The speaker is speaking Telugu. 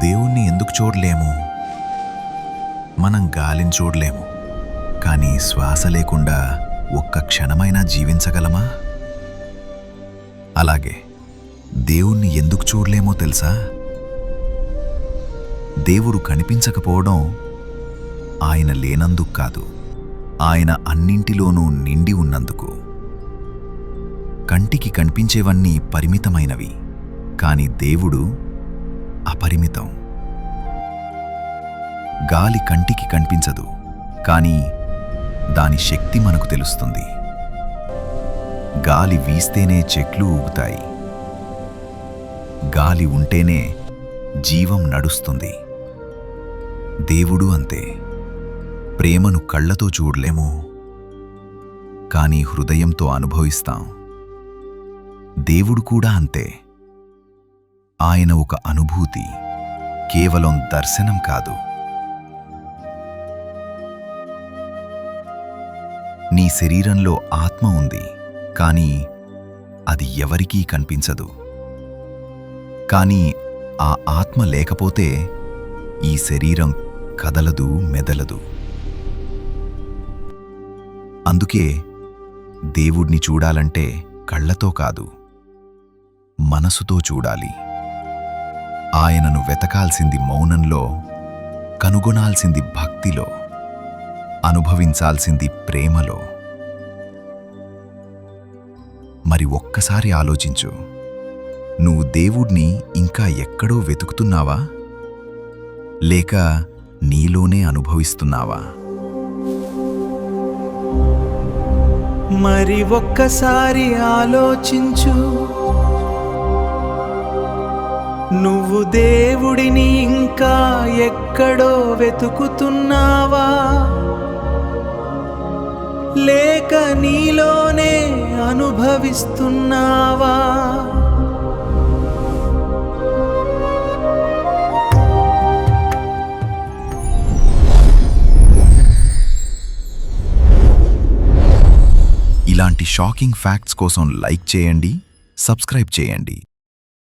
దేవుణ్ణి ఎందుకు చూడలేము? మనం గాలిని చూడలేము, కానీ శ్వాస లేకుండా ఒక్క క్షణమైనా జీవించగలమా? అలాగే దేవుణ్ణి ఎందుకు చూడలేమో తెలుసా? దేవుడు కనిపించకపోవడం ఆయన లేనందుకు కాదు, ఆయన అన్నింటిలోనూ నిండి ఉన్నందుకు. కంటికి కనిపించేవన్నీ పరిమితమైనవి, కాని దేవుడు అపరిమితం. గాలి కంటికి కనిపించదు, కానీ దాని శక్తి మనకు తెలుస్తుంది. గాలి వీస్తేనే చెట్లు ఊగుతాయి, గాలి ఉంటేనే జీవం నడుస్తుంది. దేవుడు అంతే. ప్రేమను కళ్ళతో చూడలేము, కానీ హృదయంతో అనుభవిస్తాం. దేవుడు కూడా అంతే. ఆయన ఒక అనుభూతి, కేవలం దర్శనం కాదు. నీ శరీరంలో ఆత్మ ఉంది, కానీ అది ఎవరికీ కనిపించదు. కానీ ఆ ఆత్మ లేకపోతే ఈ శరీరం కదలదు, మెదలదు. అందుకే దేవుణ్ణి చూడాలంటే కళ్ళతో కాదు, మనసుతో చూడాలి. ఆయనను వెతకాల్సింది మౌనంలో, కనుగొనాల్సింది భక్తిలో, అనుభవించాల్సింది ప్రేమలో. మరి ఒక్కసారి ఆలోచించు, నువ్వు దేవుణ్ణి ఇంకా ఎక్కడో వెతుకుతున్నావా, లేక నీలోనే అనుభవిస్తున్నావా? మరి ఒక్కసారి ఆలోచించు, నువ్వు దేవుడిని ఇంకా ఎక్కడో వెతుకుతున్నావా, లేక నీలోనే అనుభవిస్తున్నావా? ఇలాంటి షాకింగ్ ఫ్యాక్ట్స్ కోసం లైక్ చేయండి, సబ్స్క్రైబ్ చేయండి.